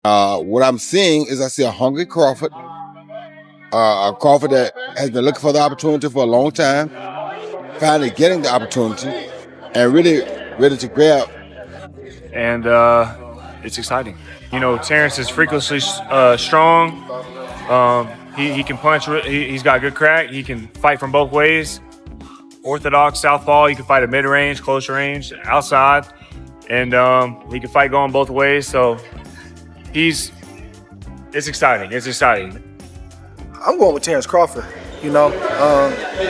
What I'm seeing is I see a hungry Crawford, a Crawford that has been looking for the opportunity for a long time, finally getting the opportunity, and really ready to grab. And it's exciting. You know, Terence is freakishly strong. He can punch. He's got good crack. He can fight from both ways. Orthodox southpaw. He can fight at mid-range, close range, outside, and he can fight going both ways. So it's exciting. It's exciting. I'm going with Terence Crawford. You know,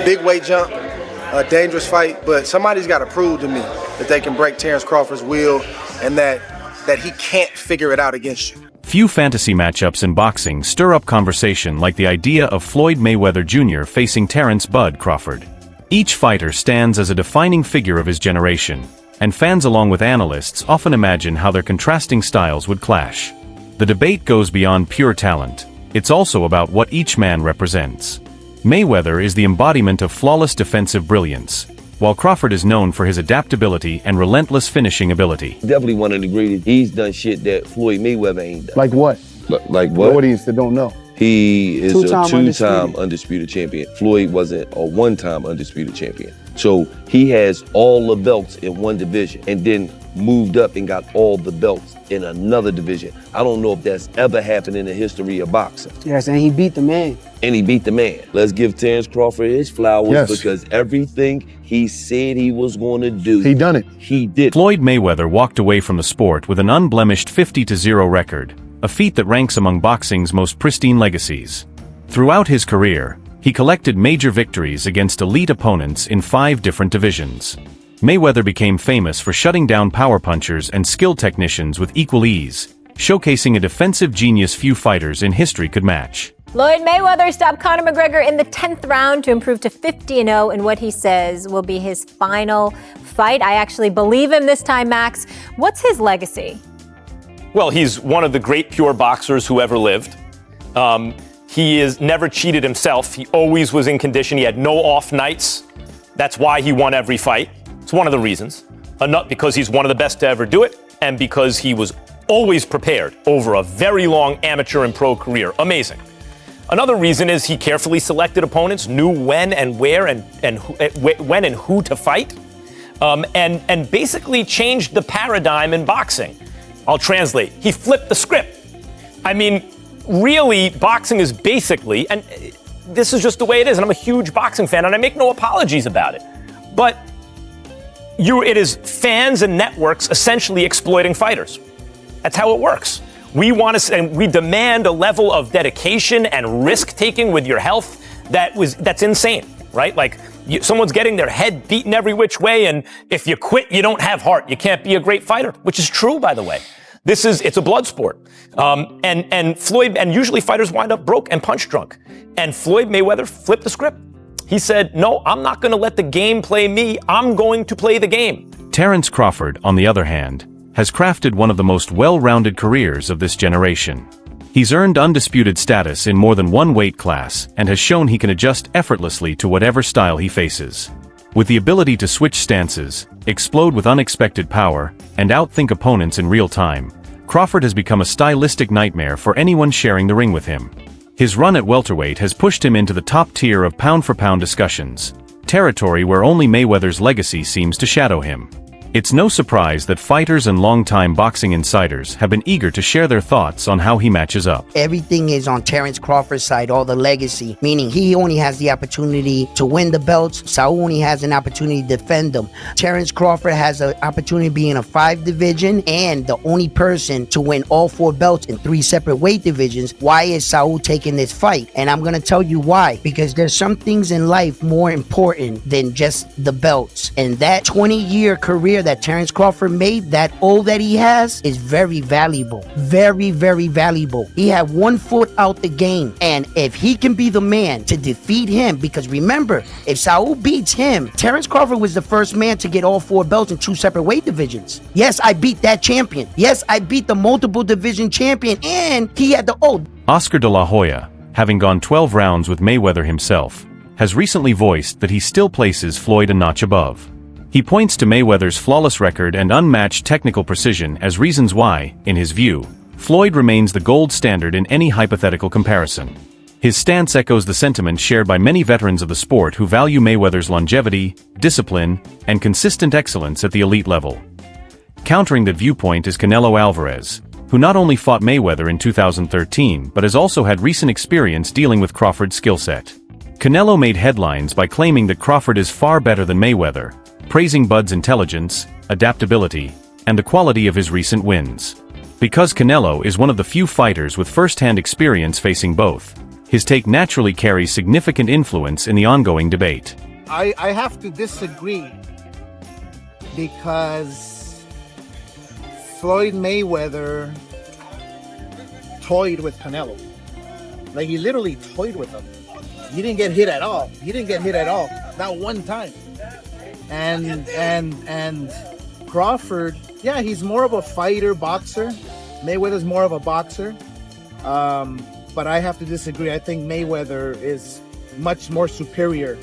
big weight jump, a dangerous fight, but somebody's got to prove to me that they can break Terence Crawford's will and that he can't figure it out against you. Few fantasy matchups in boxing stir up conversation like the idea of Floyd Mayweather Jr. facing Terence "Bud" Crawford. Each fighter stands as a defining figure of his generation, and fans along with analysts often imagine how their contrasting styles would clash. The debate goes beyond pure talent. It's also about what each man represents. Mayweather is the embodiment of flawless defensive brilliance, while Crawford is known for his adaptability and relentless finishing ability. Definitely one of the greatest. He's done shit that Floyd Mayweather ain't done. Like what? Like what? The audience that don't know. He is Two-time a two-time undisputed champion. Floyd wasn't a one-time undisputed champion. So he has all the belts in one division and then moved up and got all the belts in another division. I don't know if that's ever happened in the history of boxing. Yes, and he beat the man. And he beat the man. Let's give Terence Crawford his flowers because everything he said he was going to do, he done it. He did. Floyd Mayweather walked away from the sport with an unblemished 50-0 record, a feat that ranks among boxing's most pristine legacies. Throughout his career, he collected major victories against elite opponents in 5 different divisions. Mayweather became famous for shutting down power punchers and skilled technicians with equal ease, showcasing a defensive genius few fighters in history could match. Floyd Mayweather stopped Conor McGregor in the 10th round to improve to 50-0 in what he says will be his final fight. I actually believe him this time, Max. What's his legacy? Well, he's one of the great pure boxers who ever lived. He is never cheated himself. He always was in condition. He had no off nights. That's why he won every fight. It's one of the reasons. Not because he's one of the best to ever do it, and because he was always prepared over a very long amateur and pro career. Amazing. Another reason is he carefully selected opponents, knew when and where and when and who to fight, and basically changed the paradigm in boxing. I'll translate. He flipped the script. I mean, really, boxing is basically, and this is just the way it is, and I'm a huge boxing fan, and I make no apologies about it, but it is fans and networks essentially exploiting fighters. That's how it works. We want to, and we demand a level of dedication and risk-taking with your health that's insane, right? Like, someone's getting their head beaten every which way, and if you quit, you don't have heart. You can't be a great fighter, which is true, by the way. It's a blood sport. And Floyd, and usually fighters wind up broke and punch drunk. And Floyd Mayweather flipped the script. He said, no, I'm not going to let the game play me. I'm going to play the game. Terence Crawford, on the other hand, has crafted one of the most well-rounded careers of this generation. He's earned undisputed status in more than one weight class and has shown he can adjust effortlessly to whatever style he faces. With the ability to switch stances, explode with unexpected power, and outthink opponents in real time, Crawford has become a stylistic nightmare for anyone sharing the ring with him. His run at welterweight has pushed him into the top tier of pound-for-pound discussions, territory where only Mayweather's legacy seems to shadow him. It's no surprise that fighters and longtime boxing insiders have been eager to share their thoughts on how he matches up. Everything is on Terence Crawford's side, all the legacy, meaning he only has the opportunity to win the belts. Saul only has an opportunity to defend them. Terence Crawford has an opportunity to be in a 5 division and the only person to win all 4 belts in 3 separate weight divisions. Why is Saul taking this fight? And I'm going to tell you why. Because there's some things in life more important than just the belts. And that 20-year career that Terence Crawford made, that all that he has, is very valuable. Very, very valuable. He had 1 foot out the game. And if he can be the man to defeat him, because remember, if Saul beats him, Terence Crawford was the first man to get all 4 belts in 2 separate weight divisions. Yes, I beat that champion. Yes, I beat the multiple division champion, and he had the Oscar de la Hoya, having gone 12 rounds with Mayweather himself, has recently voiced that he still places Floyd a notch above. He points to Mayweather's flawless record and unmatched technical precision as reasons why, in his view, Floyd remains the gold standard in any hypothetical comparison. His stance echoes the sentiment shared by many veterans of the sport who value Mayweather's longevity, discipline, and consistent excellence at the elite level. Countering that viewpoint is Canelo Alvarez, who not only fought Mayweather in 2013 but has also had recent experience dealing with Crawford's skill set. Canelo made headlines by claiming that Crawford is far better than Mayweather, praising Bud's intelligence, adaptability, and the quality of his recent wins. Because Canelo is one of the few fighters with first-hand experience facing both, his take naturally carries significant influence in the ongoing debate. I have to disagree because Floyd Mayweather toyed with Canelo. Like, he literally toyed with him. He didn't get hit at all. Not one time. And Crawford, yeah, he's more of a fighter, boxer. Mayweather's more of a boxer. But I have to disagree. I think Mayweather is much more superior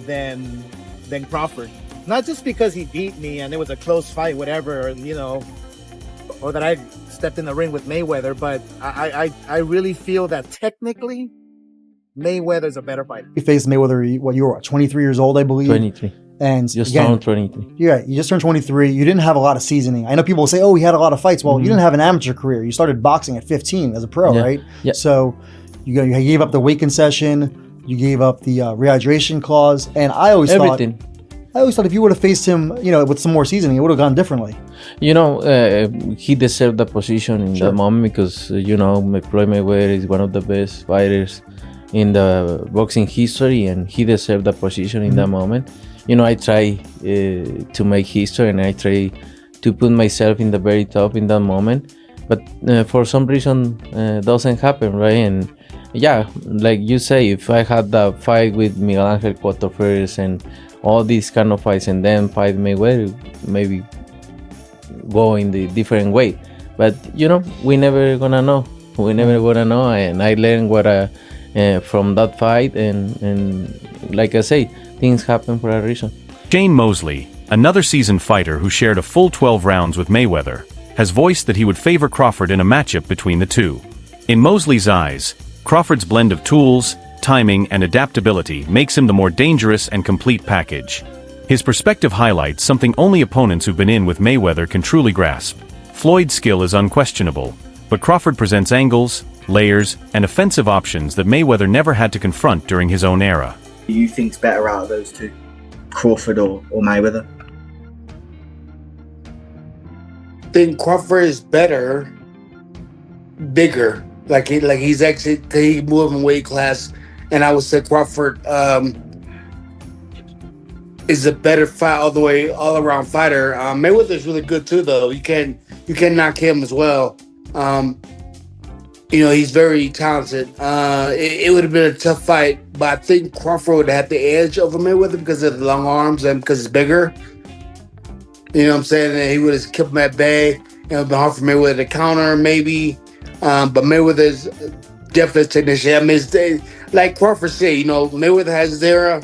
than Crawford. Not just because he beat me and it was a close fight, whatever, or that I stepped in the ring with Mayweather, but I really feel that technically Mayweather's a better fighter. You faced Mayweather, you were 23 years old, I believe? 23. And Just again, turned 23. Yeah, you just turned 23. You didn't have a lot of seasoning. I know people say, oh, he had a lot of fights. Well, you didn't have an amateur career. You started boxing at 15 as a pro, right? Yeah. So you gave up the weight concession. You gave up the rehydration clause. And I always thought if you would have faced him, with some more seasoning, it would have gone differently. He deserved the position in that moment because, Floyd Mayweather is one of the best fighters in the boxing history, and he deserved the position in that moment. I try to make history, and I try to put myself in the very top in that moment. But for some reason, doesn't happen, right? And yeah, like you say, if I had that fight with Miguel Angel Cotto first and all these kind of fights, and then fight Mayweather, maybe go in the different way. But we never gonna know. And I learned what from that fight, and like I say, things happen for a reason. Shane Mosley, another seasoned fighter who shared a full 12 rounds with Mayweather, has voiced that he would favor Crawford in a matchup between the two. In Mosley's eyes, Crawford's blend of tools, timing, and adaptability makes him the more dangerous and complete package. His perspective highlights something only opponents who've been in with Mayweather can truly grasp. Floyd's skill is unquestionable, but Crawford presents angles, layers, and offensive options that Mayweather never had to confront during his own era. Who you think's better out of those two, Crawford or Mayweather? I think Crawford is better, bigger. Like he's actually he moved in weight class, and I would say Crawford is a better fight all around fighter. Mayweather's really good too, though. You can knock him as well. He's very talented. It would have been a tough fight, but I think Crawford would have had the edge over Mayweather because of the long arms and because he's bigger. You know what I'm saying? And he would have kept him at bay. It would have been hard for Mayweather to counter, maybe. But Mayweather's definitely a technician. I mean, like Crawford said, Mayweather has his era,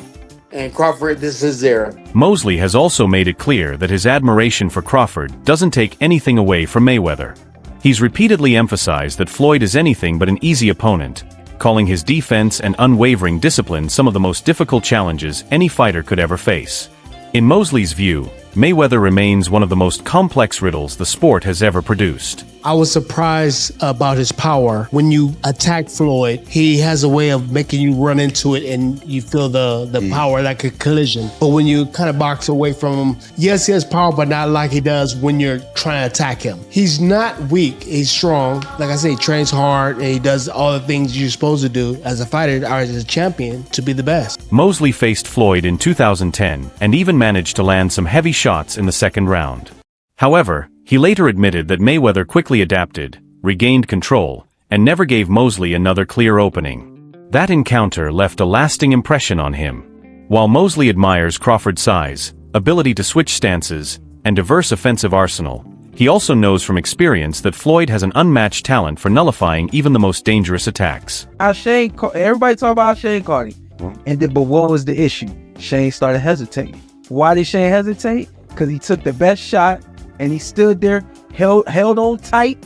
and Crawford, this is his era. Mosley has also made it clear that his admiration for Crawford doesn't take anything away from Mayweather. He's repeatedly emphasized that Floyd is anything but an easy opponent, calling his defense and unwavering discipline some of the most difficult challenges any fighter could ever face. In Mosley's view, Mayweather remains one of the most complex riddles the sport has ever produced. I was surprised about his power. When you attack Floyd, he has a way of making you run into it and you feel the power, like a collision. But when you kind of box away from him, yes, he has power, but not like he does when you're trying to attack him. He's not weak, he's strong. Like I say, he trains hard and he does all the things you're supposed to do as a fighter or as a champion to be the best. Mosley faced Floyd in 2010 and even managed to land some heavy shots in the second round. However, he later admitted that Mayweather quickly adapted, regained control, and never gave Mosley another clear opening. That encounter left a lasting impression on him. While Mosley admires Crawford's size, ability to switch stances, and diverse offensive arsenal, he also knows from experience that Floyd has an unmatched talent for nullifying even the most dangerous attacks. Everybody talk about Shane Cardi, but what was the issue? Shane started hesitating. Why did Shane hesitate? Because he took the best shot and he stood there, held on tight,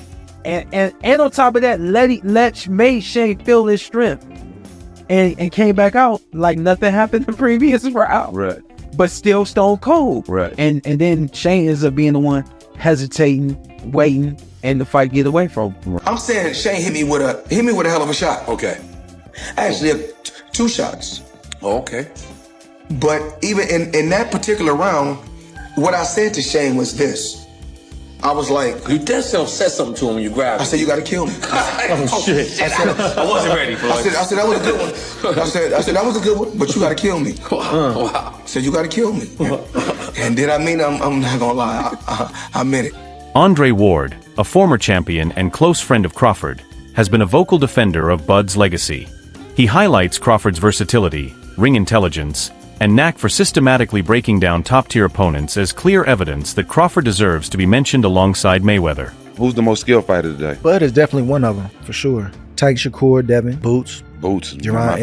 And on top of that, made Shane feel his strength, and came back out like nothing happened the previous round. Right. But still stone cold. Right. And then Shane ends up being the one hesitating, waiting, and the fight get away from him. I'm saying Shane hit me with a hell of a shot. Okay. Actually, 2 shots. Oh, okay. But even in that particular round, what I said to Shane was this. I was like, You said something to him when you grabbed I him. said, you gotta kill me. Oh, shit. I wasn't ready, Floyd. I said, that was a good one. I said, that was a good one, but you gotta kill me. Wow. I said, you gotta kill me. And then I mean, I'm not gonna lie, I meant it. Andre Ward, a former champion and close friend of Crawford, has been a vocal defender of Bud's legacy. He highlights Crawford's versatility, ring intelligence, and knack for systematically breaking down top-tier opponents as clear evidence that Crawford deserves to be mentioned alongside Mayweather. Who's the most skilled fighter today? Bud is definitely one of them, for sure. Tyke Shakur, Devin, Boots, my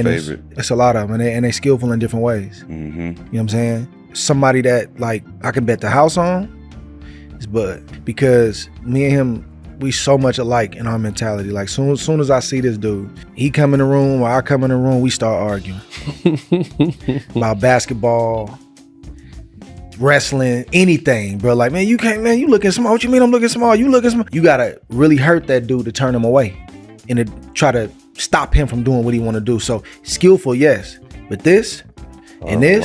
favorite. It's a lot of them, and they skillful in different ways. Mm-hmm. You know what I'm saying? Somebody that, like, I can bet the house on is Bud. Because me and him, we so much alike in our mentality. Like, soon as I see this dude, he come in the room or I come in the room, we start arguing. About basketball, wrestling, anything, bro. Like, man, you looking small. What you mean I'm looking small? You looking small. You gotta really hurt that dude to turn him away and to try to stop him from doing what he want to do. So, skillful, yes. But this and this,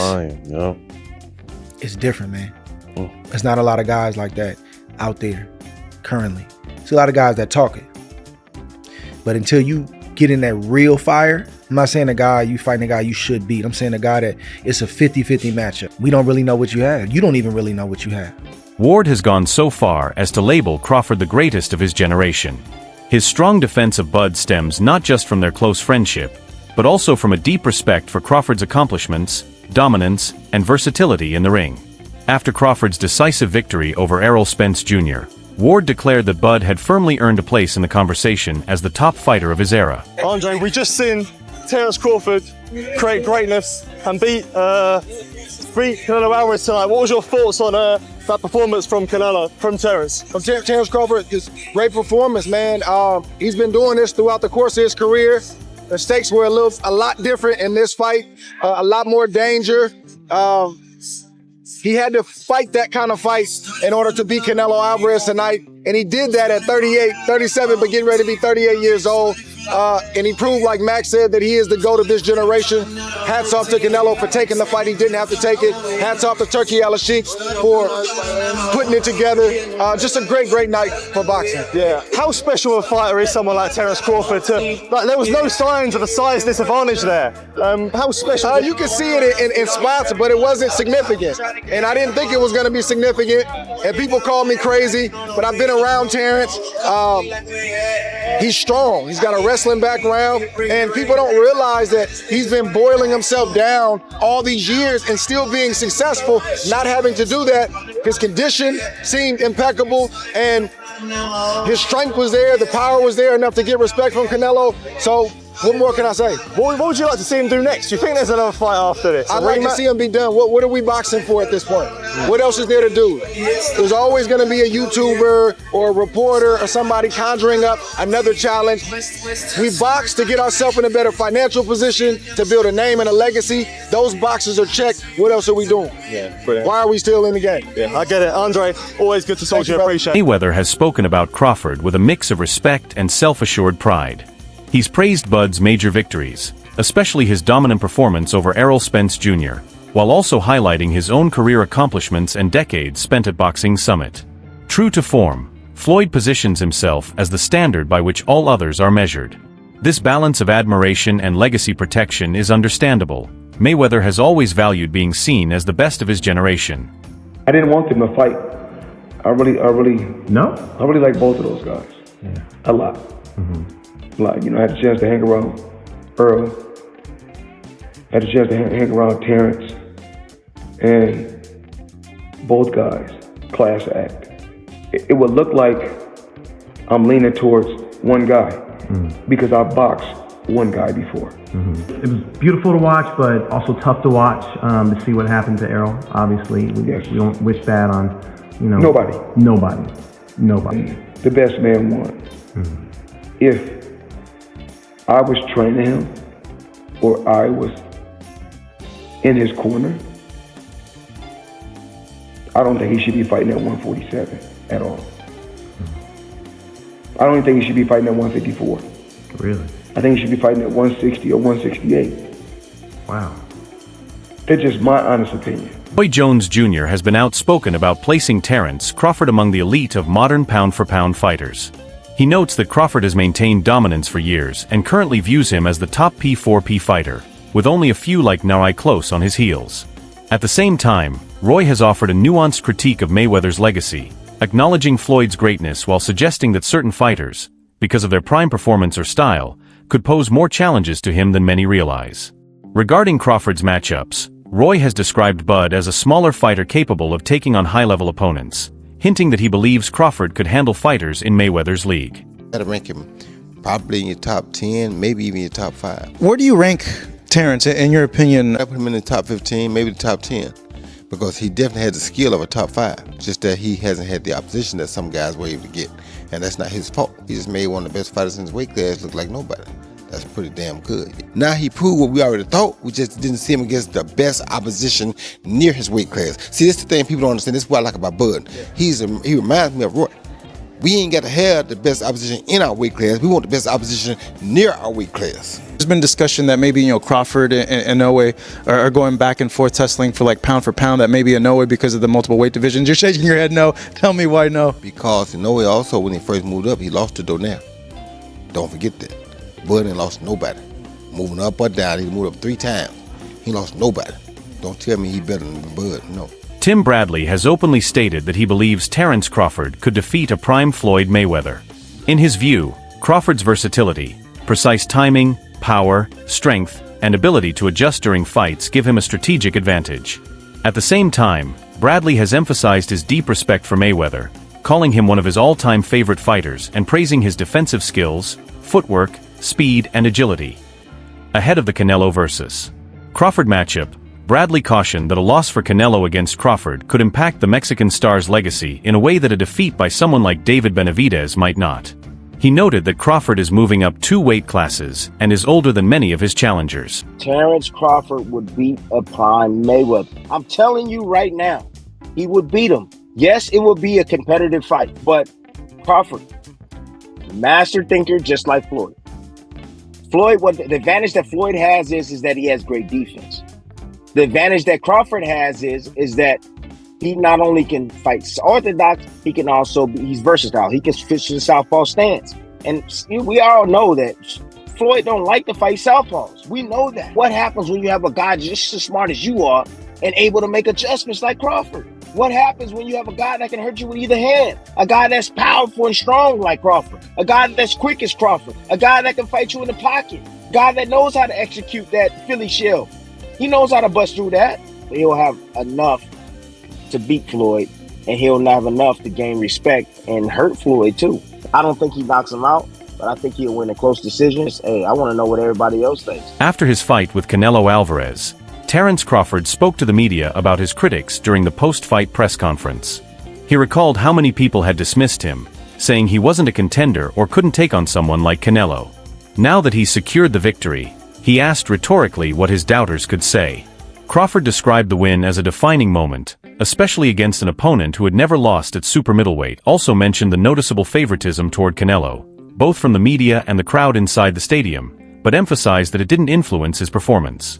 it's different, man. There's not a lot of guys like that out there currently. There's a lot of guys that talk it. But until you get in that real fire, I'm not saying you fighting a guy you should beat. I'm saying a guy that it's a 50-50 matchup. We don't really know what you have. You don't even really know what you have. Ward has gone so far as to label Crawford the greatest of his generation. His strong defense of Bud stems not just from their close friendship, but also from a deep respect for Crawford's accomplishments, dominance, and versatility in the ring. After Crawford's decisive victory over Errol Spence Jr., Ward declared that Bud had firmly earned a place in the conversation as the top fighter of his era. Andre, we just seen Terence Crawford create greatness and beat Canelo Alvarez tonight. What was your thoughts on that performance from Terence? From Terence Crawford, it's great performance, man. He's been doing this throughout the course of his career. The stakes were a lot different in this fight, a lot more danger. He had to fight that kind of fight in order to beat Canelo Alvarez tonight. And he did that at 37, but getting ready to be 38 years old. And he proved, like Max said, that he is the GOAT of this generation. Hats off to Canelo for taking the fight. He didn't have to take it. Hats off to Turkey Al-Sheikh for putting it together. Just a great night for boxing. Yeah. How special a fighter is someone like Terence Crawford? There was no signs of a size disadvantage there. How special? You can see it in spots, but it wasn't significant. And I didn't think it was going to be significant. And people call me crazy, but I've been around Terence. He's strong. He's got a wrestling background, and people don't realize that he's been boiling himself down all these years and still being successful, not having to do that. His condition seemed impeccable, and his strength was there, the power was there enough to get respect from Canelo. So what more can I say? What would you like to see him do next? Do you think there's another fight after this? I'd like to see him be done. What are we boxing for at this point? What else is there to do? There's always going to be a YouTuber or a reporter or somebody conjuring up another challenge. We box to get ourselves in a better financial position, to build a name and a legacy. Those boxes are checked. What else are we doing? Yeah, brilliant. Why are we still in the game? Yeah, I get it. Andre, always good to talk to you. Appreciate it. Mayweather has spoken about Crawford with a mix of respect and self-assured pride. He's praised Bud's major victories, especially his dominant performance over Errol Spence Jr., while also highlighting his own career accomplishments and decades spent at Boxing Summit. True to form, Floyd positions himself as the standard by which all others are measured. This balance of admiration and legacy protection is understandable. Mayweather has always valued being seen as the best of his generation. I didn't want them to fight. I really like both of those guys. Yeah. A lot. Mm-hmm. Like, I had a chance to hang around Earl. Had a chance to hang around Terence. And both guys, class act. It would look like I'm leaning towards one guy because I boxed one guy before. It was beautiful to watch, but also tough to watch to see what happened to Errol. Obviously, we don't wish that on, Nobody. Nobody. The best man won. If I was training him or I was in his corner, I don't think he should be fighting at 147 at all. I don't even think he should be fighting at 154. Really? I think he should be fighting at 160 or 168. Wow. That's just my honest opinion. Roy Jones Jr. has been outspoken about placing Terence Crawford among the elite of modern pound-for-pound fighters. He notes that Crawford has maintained dominance for years and currently views him as the top P4P fighter, with only a few like Narai close on his heels. At the same time, Roy has offered a nuanced critique of Mayweather's legacy, acknowledging Floyd's greatness while suggesting that certain fighters, because of their prime performance or style, could pose more challenges to him than many realize. Regarding Crawford's matchups, Roy has described Bud as a smaller fighter capable of taking on high-level opponents, hinting that he believes Crawford could handle fighters in Mayweather's league. I'd rank him probably in your top 10, maybe even your top 5. Where do you rank Terence, in your opinion? I put him in the top 15, maybe the top 10, because he definitely has the skill of a top 5, just that he hasn't had the opposition that some guys were able to get, and that's not his fault. He just made one of the best fighters in his weight class look like nobody. That's pretty damn good. Now he proved what we already thought. We just didn't see him against the best opposition near his weight class. See, this is the thing people don't understand. This is what I like about Bud. He reminds me of Roy. We ain't got to have the best opposition in our weight class. We want the best opposition near our weight class. There's been discussion that maybe, Crawford and Inoue are going back and forth tussling for pound for pound, that maybe Inoue because of the multiple weight divisions. You're shaking your head no. Tell me why no. Because Inoue also, when he first moved up, he lost to Donnell. Don't forget that. Bud ain't lost nobody. Moving up or down, he moved up 3 times. He lost nobody. Don't tell me he better than Bud, no. Tim Bradley has openly stated that he believes Terence Crawford could defeat a prime Floyd Mayweather. In his view, Crawford's versatility, precise timing, power, strength, and ability to adjust during fights give him a strategic advantage. At the same time, Bradley has emphasized his deep respect for Mayweather, calling him one of his all-time favorite fighters and praising his defensive skills, footwork, speed, and agility. Ahead of the Canelo vs. Crawford matchup, Bradley cautioned that a loss for Canelo against Crawford could impact the Mexican star's legacy in a way that a defeat by someone like David Benavidez might not. He noted that Crawford is moving up 2 weight classes and is older than many of his challengers. Terence Crawford would beat a prime Mayweather. I'm telling you right now, he would beat him. Yes, it would be a competitive fight, but Crawford, master thinker just like Floyd. What the advantage that Floyd has is that he has great defense. The advantage that Crawford has is that he not only can fight orthodox, he can also he's versatile. He can switch to the southpaw stance. And we all know that Floyd don't like to fight southpaws. We know that. What happens when you have a guy just as smart as you are and able to make adjustments like Crawford? What happens when you have a guy that can hurt you with either hand? A guy that's powerful and strong like Crawford. A guy that's quick as Crawford. A guy that can fight you in the pocket. A guy that knows how to execute that Philly shell. He knows how to bust through that. He'll have enough to beat Floyd, and he'll have enough to gain respect and hurt Floyd too. I don't think he knocks him out, but I think he'll win in close decisions. Hey, I want to know what everybody else thinks. After his fight with Canelo Alvarez, Terence Crawford spoke to the media about his critics during the post-fight press conference. He recalled how many people had dismissed him, saying he wasn't a contender or couldn't take on someone like Canelo. Now that he's secured the victory, he asked rhetorically what his doubters could say. Crawford described the win as a defining moment, especially against an opponent who had never lost at super middleweight. Also mentioned the noticeable favoritism toward Canelo, both from the media and the crowd inside the stadium, but emphasized that it didn't influence his performance.